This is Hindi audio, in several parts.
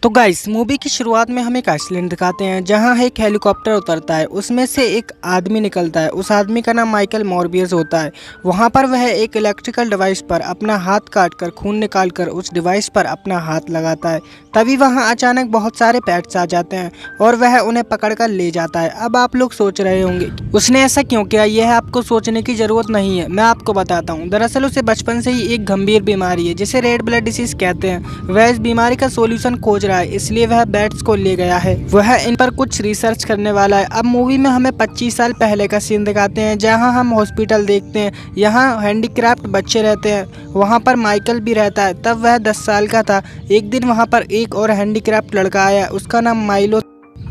तो गाइस मूवी की शुरुआत में हमें एक आइसलैंड दिखाते हैं जहां एक हेलीकॉप्टर उतरता है। उसमें से एक आदमी निकलता है। उस आदमी का नाम माइकल मॉर्बियस होता है। वहां पर वह एक इलेक्ट्रिकल डिवाइस पर अपना हाथ काटकर खून निकालकर उस डिवाइस पर अपना हाथ लगाता है। तभी वहां अचानक बहुत सारे पेट्स आ जाते हैं और वह उन्हें पकड़कर ले जाता है। अब आप लोग सोच रहे होंगे उसने ऐसा क्यों किया। यह आपको सोचने की जरूरत नहीं है, मैं आपको बताता हूँ। दरअसल उसे बचपन से ही एक गंभीर बीमारी है जिसे रेड ब्लड डिसीज कहते हैं। वह इस बीमारी का सोल्यूशन खोज रहा है, इसलिए वह बैट्स को ले गया है। वह इन पर कुछ रिसर्च करने वाला है। अब मूवी में हमें 25 साल पहले का सीन दिखाते हैं जहां हम हॉस्पिटल देखते हैं। यहाँ हैंडीक्राफ्ट बच्चे रहते हैं। वहां पर माइकल भी रहता है। तब वह 10 साल का था। एक दिन वहां पर एक और हैंडीक्राफ्ट लड़का आया, उसका नाम माइलो।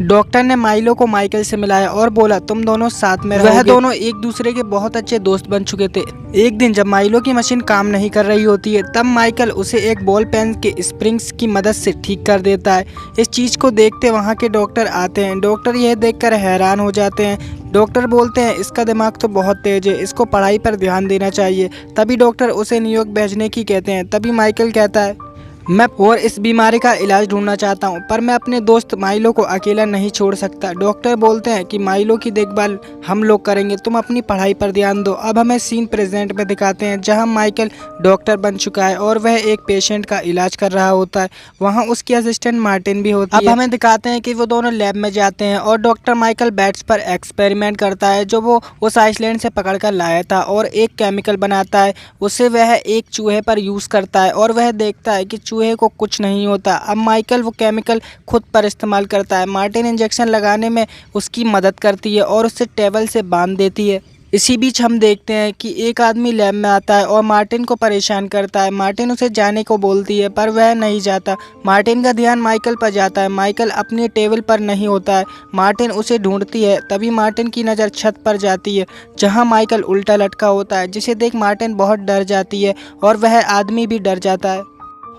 डॉक्टर ने माइलो को माइकल से मिलाया और बोला तुम दोनों साथ में रहोगे। वह दोनों एक दूसरे के बहुत अच्छे दोस्त बन चुके थे। एक दिन जब माइलो की मशीन काम नहीं कर रही होती है तब माइकल उसे एक बॉल पेन के स्प्रिंग्स की मदद से ठीक कर देता है। इस चीज को देखते वहाँ के डॉक्टर आते हैं। डॉक्टर यह देखकर हैरान हो जाते हैं। डॉक्टर बोलते हैं इसका दिमाग तो बहुत तेज है, इसको पढ़ाई पर ध्यान देना चाहिए। तभी डॉक्टर उसे न्यूयॉर्क भेजने की कहते हैं। तभी माइकल कहता है मैं और इस बीमारी का इलाज ढूंढना चाहता हूं, पर मैं अपने दोस्त माइलो को अकेला नहीं छोड़ सकता। डॉक्टर बोलते हैं कि माइलो की देखभाल हम लोग करेंगे, तुम अपनी पढ़ाई पर ध्यान दो। अब हमें सीन प्रेजेंट में दिखाते हैं जहां माइकल डॉक्टर बन चुका है और वह एक पेशेंट का इलाज कर रहा होता है। वहां उसकी असिस्टेंट मार्टिन भी होती है। अब हमें दिखाते हैं कि वो दोनों लैब में जाते हैं और डॉक्टर माइकल बैट्स पर एक्सपेरिमेंट करता है जो वो उस आइसलैंड से पकड़ कर लाया था और एक केमिकल बनाता है। उसे वह एक चूहे पर यूज करता है और वह देखता है कि चूहे को कुछ नहीं होता। अब माइकल वो केमिकल खुद पर इस्तेमाल करता है। मार्टिन इंजेक्शन लगाने में उसकी मदद करती है और उसे टेबल से बांध देती है। इसी बीच हम देखते हैं कि एक आदमी लैब में आता है और मार्टिन को परेशान करता है। मार्टिन उसे जाने को बोलती है पर वह नहीं जाता। मार्टिन का ध्यान माइकल पर जाता है। माइकल अपनी टेबल पर नहीं होता है। मार्टिन उसे ढूंढती है। तभी मार्टिन की नज़र छत पर जाती है जहां माइकल उल्टा लटका होता है, जिसे देख मार्टिन बहुत डर जाती है और वह आदमी भी डर जाता है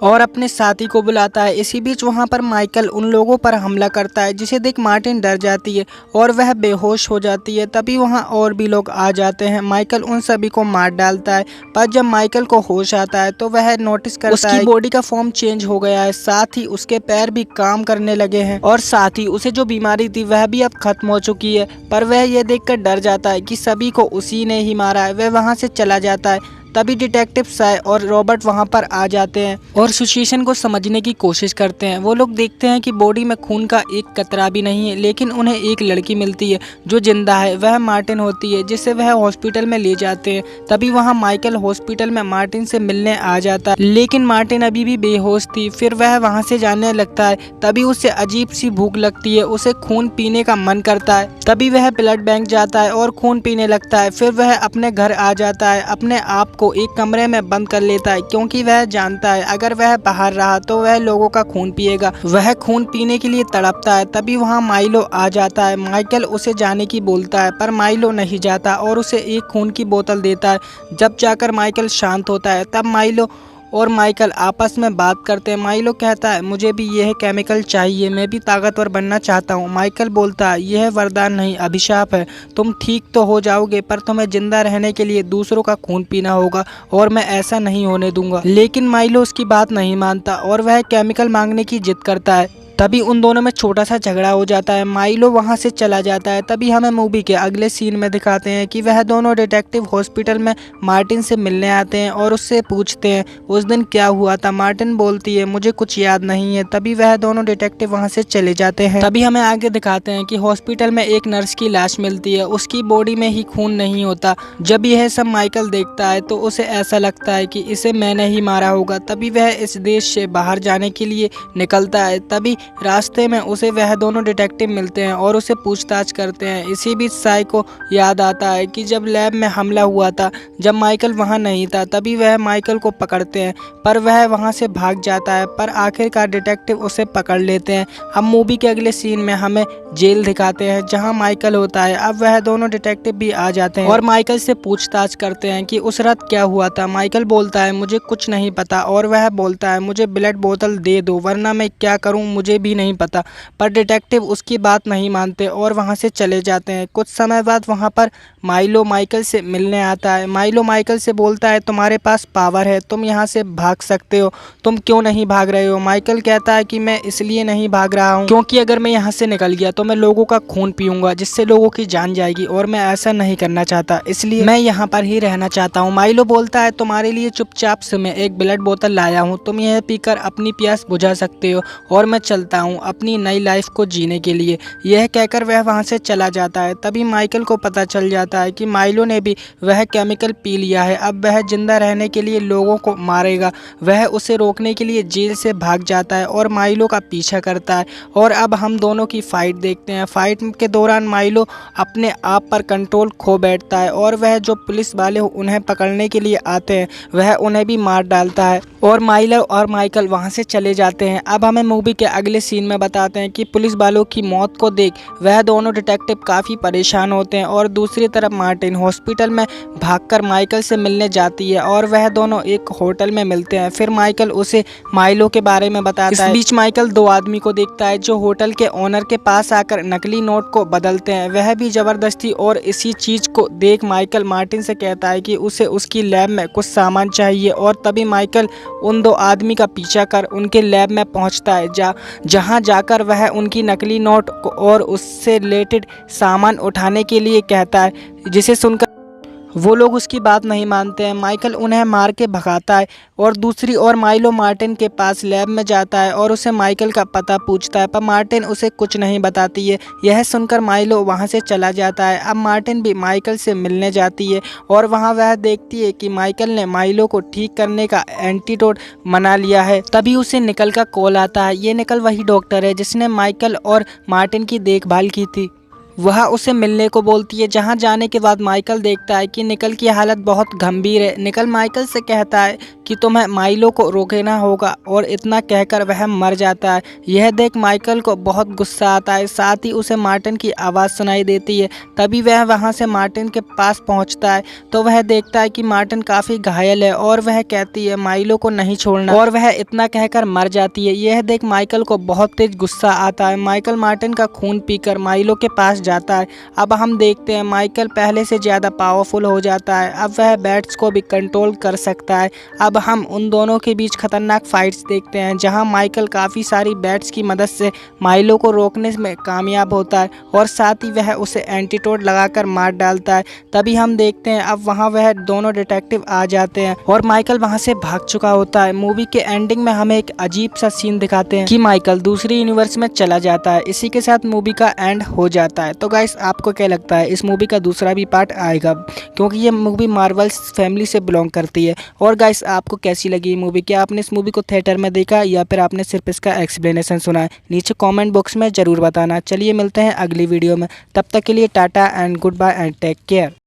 और अपने साथी को बुलाता है। इसी बीच वहां पर माइकल उन लोगों पर हमला करता है, जिसे देख मार्टिन डर जाती है और वह बेहोश हो जाती है। तभी वहां और भी लोग आ जाते हैं। माइकल उन सभी को मार डालता है, पर जब माइकल को होश आता है तो वह नोटिस करता है उसकी बॉडी का फॉर्म चेंज हो गया है, साथ ही उसके पैर भी काम करने लगे हैं और साथ ही उसे जो बीमारी थी वह भी अब खत्म हो चुकी है। पर वह यह देखकर डर जाता है कि सभी को उसी ने ही मारा है। वह वहाँ से चला जाता है। तभी डिटेक्टिव साय और रॉबर्ट वहां पर आ जाते हैं और सिचुएशन को समझने की कोशिश करते हैं। वो लोग देखते हैं कि बॉडी में खून का एक कतरा भी नहीं है, लेकिन उन्हें एक लड़की मिलती है जो जिंदा है। वह मार्टिन होती है, जिसे वह हॉस्पिटल में ले जाते हैं। तभी वहां माइकल हॉस्पिटल में मार्टिन से मिलने आ जाता है, लेकिन मार्टिन अभी भी बेहोश थी। फिर वह वहां से जाने लगता है। तभी उसे अजीब सी भूख लगती है, उसे खून पीने का मन करता है। तभी वह ब्लड बैंक जाता है और खून पीने लगता है। फिर वह अपने घर आ जाता है, अपने आप को एक कमरे में बंद कर लेता है, क्योंकि वह जानता है अगर वह बाहर रहा तो वह लोगों का खून पिएगा। वह खून पीने के लिए तड़पता है। तभी वहां माइलो आ जाता है। माइकल उसे जाने की बोलता है, पर माइलो नहीं जाता और उसे एक खून की बोतल देता है। जब जाकर माइकल शांत होता है तब माइलो और माइकल आपस में बात करते हैं। माइलो कहता है मुझे भी यह केमिकल चाहिए, मैं भी ताकतवर बनना चाहता हूँ। माइकल बोलता है यह वरदान नहीं, अभिशाप है। तुम ठीक तो हो जाओगे, पर तुम्हें जिंदा रहने के लिए दूसरों का खून पीना होगा और मैं ऐसा नहीं होने दूंगा। लेकिन माइलो उसकी बात नहीं मानता और वह केमिकल मांगने की जिद करता है। तभी उन दोनों में छोटा सा झगड़ा हो जाता है। माइलो वहां से चला जाता है। तभी हमें मूवी के अगले सीन में दिखाते हैं कि वह दोनों डिटेक्टिव हॉस्पिटल में मार्टिन से मिलने आते हैं और उससे पूछते हैं उस दिन क्या हुआ था। मार्टिन बोलती है मुझे कुछ याद नहीं है। तभी वह दोनों डिटेक्टिव वहां से चले जाते हैं। तभी हमें आगे दिखाते हैं कि हॉस्पिटल में एक नर्स की लाश मिलती है, उसकी बॉडी में ही खून नहीं होता। जब यह सब माइकल देखता है तो उसे ऐसा लगता है कि इसे मैंने ही मारा होगा। तभी वह इस देश से बाहर जाने के लिए निकलता है। तभी रास्ते में उसे वह दोनों डिटेक्टिव मिलते हैं और उसे पूछताछ करते हैं। इसी बीच साय को याद आता है कि जब लैब में हमला हुआ था, जब माइकल वहां नहीं था, तभी वह माइकल को पकड़ते हैं, पर वह वहां से भाग जाता है। पर आखिरकार डिटेक्टिव उसे पकड़ लेते हैं। अब मूवी के अगले सीन में हमें जेल दिखाते हैं जहां माइकल होता है। अब वह दोनों डिटेक्टिव भी आ जाते हैं और माइकल से पूछताछ करते हैं कि उस रात क्या हुआ था। माइकल बोलता है मुझे कुछ नहीं पता और वह बोलता है मुझे ब्लड बोतल दे दो वरना मैं क्या करूँ, मुझे भी नहीं पता। पर डिटेक्टिव उसकी बात नहीं मानते और वहाँ से चले जाते हैं। कुछ समय बाद वहाँ पर माइलो माइकल से मिलने आता है। माइलो माइकल से बोलता है तुम्हारे पास पावर है, तुम यहाँ से भाग सकते हो, तुम क्यों नहीं भाग रहे हो। माइकल कहता है कि मैं इसलिए नहीं भाग रहा हूँ क्योंकि अगर मैं यहाँ से निकल गया तो मैं लोगों का खून पीऊंगा जिससे लोगों की जान जाएगी और मैं ऐसा नहीं करना चाहता, इसलिए मैं यहाँ पर ही रहना चाहता हूँ। माइलो बोलता है तुम्हारे लिए चुपचाप से मैं एक ब्लड बोतल लाया हूँ, तुम यह पीकर अपनी प्यास बुझा सकते हो और मैं चलता हूँ अपनी नई लाइफ को जीने के लिए। यह कहकर वह वहाँ से चला जाता है। तभी माइकल को पता चल जाता है कि माइलो ने भी वह केमिकल पी लिया है। अब वह जिंदा रहने के लिए लोगों को मारेगा। वह उसे रोकने के लिए जेल से भाग जाता है और माइलो का पीछा करता है। और अब हम दोनों की फाइट देखते हैं। फाइट के दौरान माइलो अपने आप पर कंट्रोल खो बैठता है और वह जो पुलिस वाले उन्हें पकड़ने के लिए आते हैं वह उन्हें भी मार डालता है और माइलो और माइकल वहां से चले जाते हैं। अब हमें मूवी के अगले सीन में बताते हैं कि पुलिस वालों की मौत को देख वह दोनों डिटेक्टिव काफ़ी परेशान होते हैं और दूसरी तरफ मार्टिन हॉस्पिटल में भागकर माइकल से मिलने जाती है और वह दोनों एक होटल में मिलते हैं। फिर माइकल उसे माइलो के बारे में बताता है। इस बीच माइकल दो आदमी को देखता है जो होटल के ओनर के पास आकर नकली नोट को बदलते हैं। वह भी जबरदस्ती और इसी चीज को देख माइकल मार्टिन से कहता है कि उसे उसकी लैब में कुछ सामान चाहिए और तभी माइकल उन दो आदमी का पीछा कर उनके लैब में पहुंचता है जहां जाकर वह उनकी नकली नोट और उससे रिलेटेड सामान उठाने के लिए कहता है, जिसे सुनकर वो लोग उसकी बात नहीं मानते हैं। माइकल उन्हें मार के भगाता है और दूसरी ओर माइलो मार्टिन के पास लैब में जाता है और उसे माइकल का पता पूछता है, पर मार्टिन उसे कुछ नहीं बताती है। यह सुनकर माइलो वहां से चला जाता है। अब मार्टिन भी माइकल से मिलने जाती है और वहां वह देखती है कि माइकल ने माइलो को ठीक करने का एंटीडोट बना लिया है। तभी उसे निकल का कॉल आता है। ये निकल वही डॉक्टर है जिसने माइकल और मार्टिन की देखभाल की थी। वह उसे मिलने को बोलती है। जहां जाने के बाद माइकल देखता है कि निकल की हालत बहुत गंभीर है। निकल माइकल से कहता है कि तुम्हें माइलो को रोकना होगा और इतना कहकर वह मर जाता है। यह देख माइकल को बहुत गुस्सा आता है। साथ ही उसे मार्टिन की आवाज़ सुनाई देती है। तभी वह वहां से मार्टिन के पास पहुंचता है तो वह देखता है कि मार्टिन काफ़ी घायल है और वह कहती है माइलो को नहीं छोड़ना और वह इतना कहकर मर जाती है। यह देख माइकल को बहुत तेज गुस्सा आता है। माइकल मार्टिन का खून पीकर माइलो के पास जाता है। अब हम देखते हैं माइकल पहले से ज़्यादा पावरफुल हो जाता है। अब वह बैट्स को भी कंट्रोल कर सकता है। अब हम उन दोनों के बीच खतरनाक फाइट्स देखते हैं जहां माइकल काफ़ी सारी बैट्स की मदद से माइलो को रोकने में कामयाब होता है और साथ ही वह उसे एंटीडोट लगाकर मार डालता है। तभी हम देखते हैं अब वहां वह दोनों डिटेक्टिव आ जाते हैं और माइकल वहां से भाग चुका होता है। मूवी के एंडिंग में हमें एक अजीब सा सीन दिखाते हैं कि माइकल दूसरी यूनिवर्स में चला जाता है। इसी के साथ मूवी का एंड हो जाता है। तो गाइस आपको क्या लगता है इस मूवी का दूसरा भी पार्ट आएगा, क्योंकि ये मूवी मार्वल्स फैमिली से बिलोंग करती है। और गाइस आपको कैसी लगी ये मूवी, क्या आपने इस मूवी को थिएटर में देखा या फिर आपने सिर्फ इसका एक्सप्लेनेशन सुना है? नीचे कमेंट बॉक्स में ज़रूर बताना। चलिए मिलते हैं अगली वीडियो में, तब तक के लिए tata and goodbye and take care.